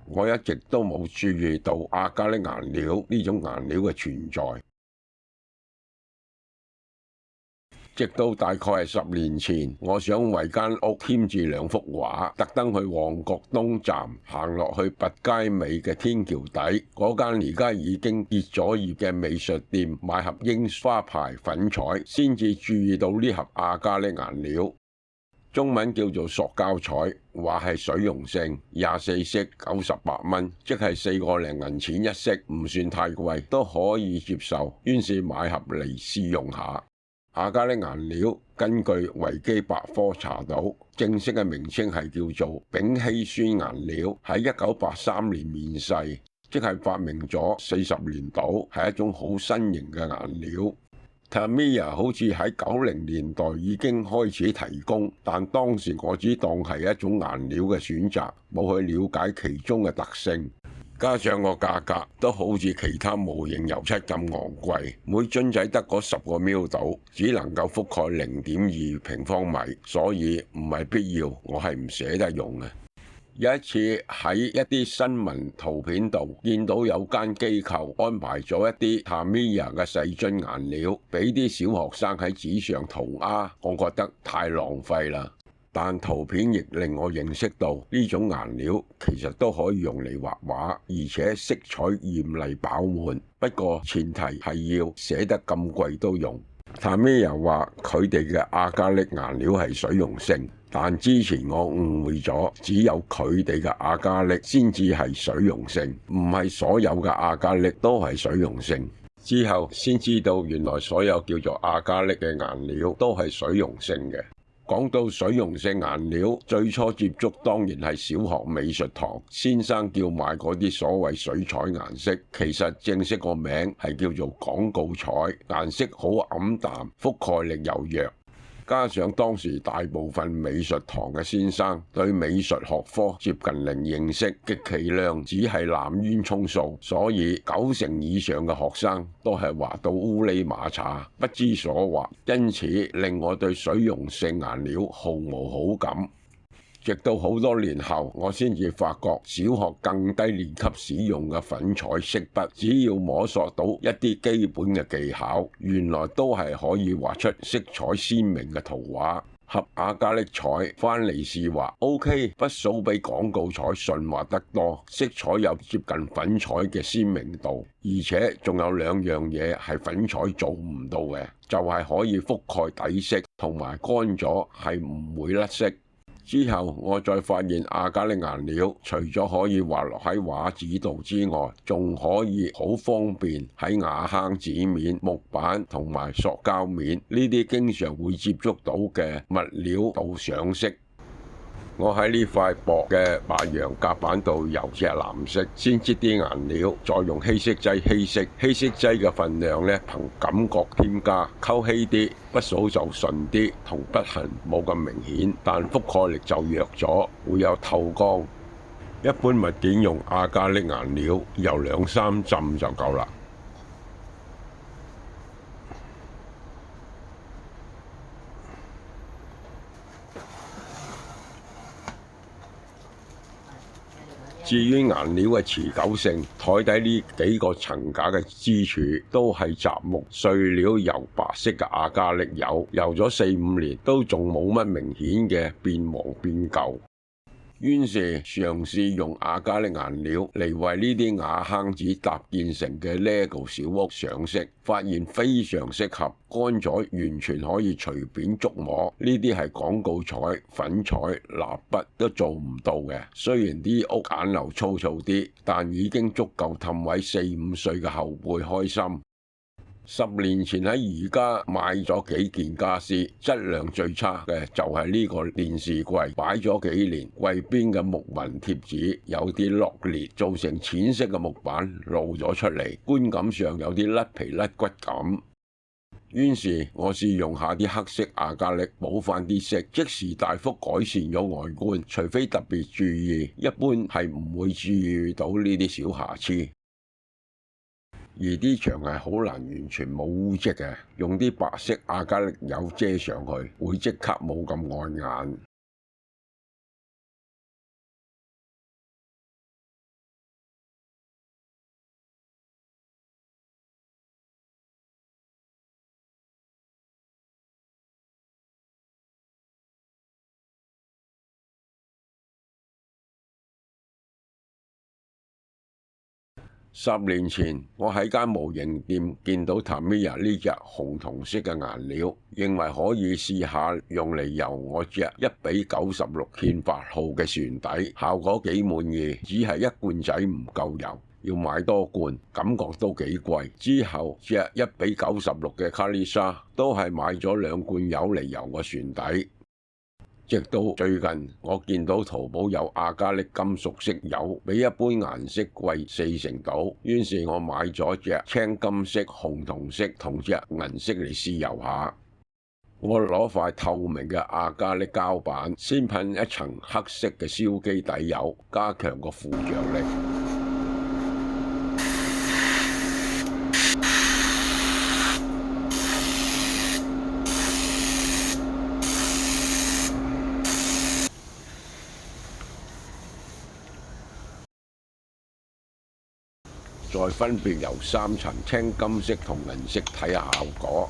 我一直都冇注意到亞加力顏料呢種顏料嘅存在。直到大概係10年前，我想為間屋添置2幅畫，特登去旺角東站行落去拔街尾嘅天橋底嗰間而家已經結咗業嘅美術店買盒櫻花牌粉彩，先至注意到呢盒亞加力顏料。中文叫做塑膠彩，話係水溶性，24色98蚊，即係4個零銀錢一色，唔算太貴，都可以接受。於是買盒嚟試用下。亞加力顏料根據維基百科查到，正式嘅名稱係叫做丙烯酸顏料，喺1983年面世，即係發明咗40年度，係一種好新型嘅顏料。Tamiya 好似喺90年代已經開始提供，但當時我只當係一種顏料嘅選擇，冇去了解其中嘅特性。加上個價格都好似其他模型油漆咁昂貴，每樽仔得嗰10個 ml 度，只能夠覆蓋0.2平方米，所以唔係必要，我係唔捨得用嘅。有一次喺一啲新聞圖片度見到有間機構安排咗一啲 Tamiya 嘅細樽顏料，俾啲小學生喺紙上塗鴉，我覺得太浪費啦。但圖片亦令我認識到呢種顏料其實都可以用嚟畫畫，而且色彩豔麗飽滿。不過前提係要寫得咁貴都用。Tamiya話佢哋嘅亞加力顏料係水溶性，但之前我誤會咗，只有佢哋嘅亞加力先至係水溶性，唔係所有嘅亞加力都係水溶性。之後先知道原來所有叫做亞加力嘅顏料都係水溶性嘅。講到水溶性顏料，最初接觸當然係小學美術堂，先生叫買嗰啲所謂水彩顏色，其實正式個名係叫做廣告彩，顏色好暗淡，覆蓋力又弱。加上當時大部分美術堂嘅先生對美術學科接近零認識，極其量只係濫竽充數，所以90%以上嘅學生都係畫到烏哩馬查，不知所畫，因此令我對水溶性顏料毫無好感。直到好多年後，我先至發覺小學更低年級使用嘅粉彩色筆，只要摸索到一啲基本嘅技巧，原來都係可以畫出色彩鮮明嘅圖畫。盒亞加力彩翻嚟試畫 OK， 不數比廣告彩順滑得多，色彩又接近粉彩嘅鮮明度，而且仲有2樣嘢係粉彩做唔到嘅，就係可以覆蓋底色，同埋乾咗係唔會甩色。之後我再發現亞加力顏料除咗可以畫落喺畫紙度之外，仲可以好方便喺瓦坑紙面、木板同埋塑膠面呢啲經常會接觸到嘅物料度上色。我喺呢塊薄嘅白楊夾板度油隻藍色，先擠啲顏料，再用稀釋劑稀釋。稀釋劑嘅份量呢，憑感覺添加，溝稀啲，筆數就順啲，同筆痕冇咁明顯，但覆蓋力就弱咗，會有透光。一般物件用亞加力顏料，油2-3浸就夠啦。至於顏料嘅持久性，台底呢幾個層架嘅支柱都係雜木碎料油白色嘅亞加力油，油咗4-5年都仲冇乜明顯嘅變黃變舊。於是嘗試用亞加力顏料嚟為呢啲瓦坑紙搭建成嘅 LEGO 小屋上色，發現非常適合，乾咗完全可以隨便觸摸。呢啲係廣告彩、粉彩、蠟筆都做唔到嘅。雖然啲屋簡陋粗糙啲，但已經足夠氹位4-5歲嘅後輩開心。10年前喺宜家買咗幾件家私，質量最差嘅就係呢個電視櫃，擺咗幾年，櫃邊嘅木紋貼紙有啲剝裂，造成淺色嘅木板露咗出嚟，觀感上有啲甩皮甩骨感。於是我試用下啲黑色亞加力補翻啲色，即時大幅改善咗外觀，除非特別注意，一般係唔會注意到呢啲小瑕疵。而啲牆係好難完全冇污跡嘅，用啲白色亞加力油遮上去，會即刻冇咁礙眼。10年前，我喺間模型店見到 Tamiya 呢隻紅銅色嘅顏料，認為可以試下用嚟油我隻1比96鉛8號嘅船底，效果幾滿意。只係一罐仔唔夠油，要買多罐，感覺都幾貴。之後隻1比96嘅卡利莎都係買咗2罐油嚟油個船底。直到最近，我見到淘寶有阿加力金屬色油，比一般顏色貴40%到，於是我買咗隻青金色、紅銅色同隻銀色嚟試油下。我攞塊透明嘅阿加力膠板，先噴一層黑色嘅燒基底油，加強個附着力。再分別油3層青金色同銀色睇下效果。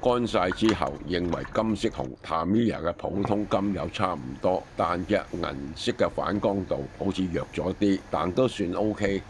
乾晒之後，認為金色同 Tamiya 嘅普通金油差唔多，但隻銀色嘅反光度好似弱咗啲，但都算 OK。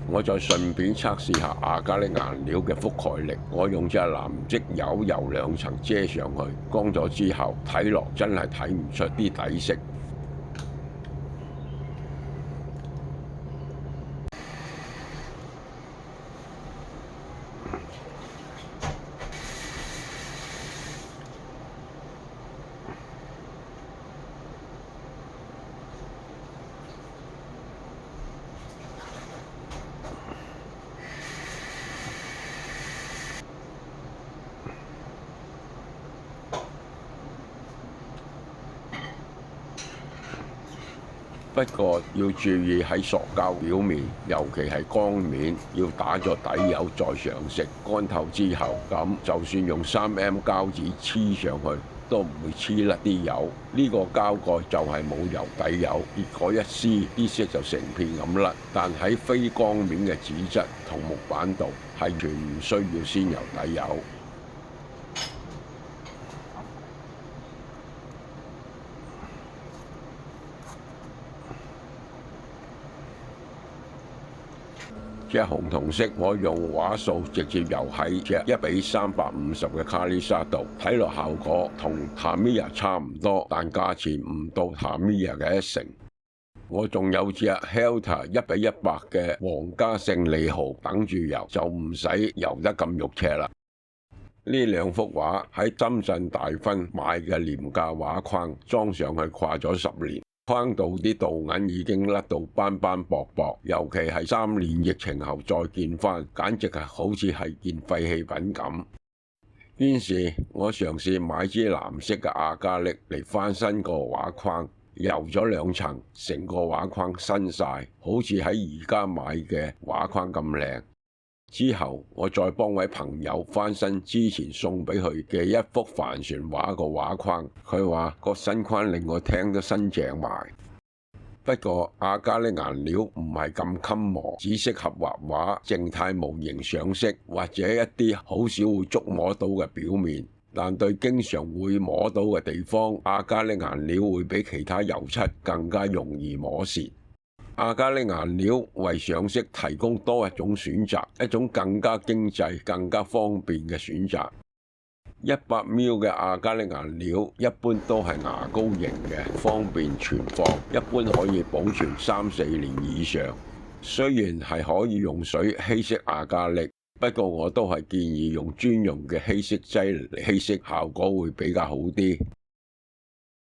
我再順便測試下阿加力顏料嘅覆蓋力。我用隻藍色油油2層遮上去，乾咗之後睇落真係睇唔出啲底色。不過要注意喺塑膠表面，尤其係光面，要打咗底油再上色，乾透之後，咁就算用3M 膠紙黐上去，都唔會黐甩啲油。呢個膠蓋就係冇油底油，結果一撕啲色就成片咁甩。但喺非光面嘅紙質同木板度，係全唔需要先油底油。隻紅銅色，我用畫素直接油喺隻1比350嘅卡利莎度，睇落效果同 Tamiya 差唔多，但價錢唔到 Tamiya嘅1成。我仲有隻 Helter 1比100嘅皇家勝利號等住油，就唔使油得咁肉赤啦。呢2幅畫喺深圳大分買嘅廉價畫框，裝上去掛咗10年。框度啲鍍銀已經甩到斑斑駁駁，尤其係3年疫情後再見返，簡直係好似係件廢棄品咁。於是，我嘗試買支藍色嘅阿加力嚟翻新個畫框，油咗2層，成個畫框新晒，好似喺而家買嘅畫框咁靚。之後，我再幫位朋友翻新之前送俾佢嘅一幅帆船畫個畫框，佢話個新框令我聽得新淨埋。不過阿加力顏料唔係咁襟磨，只適合畫畫、靜態模型上色或者一啲好少會觸摸到嘅表面，但對經常會摸到嘅地方，阿加力顏料會比其他油漆更加容易磨蝕。阿加力顏料為上色提供多一種選擇，一種更加經濟、更加方便嘅選擇。100ml 嘅亞加力顏料一般都係牙膏型嘅，方便存放，一般可以保存3-4年以上。雖然係可以用水稀釋亞加力，不過我都係建議用專用嘅稀釋劑嚟稀釋，效果會比較好啲。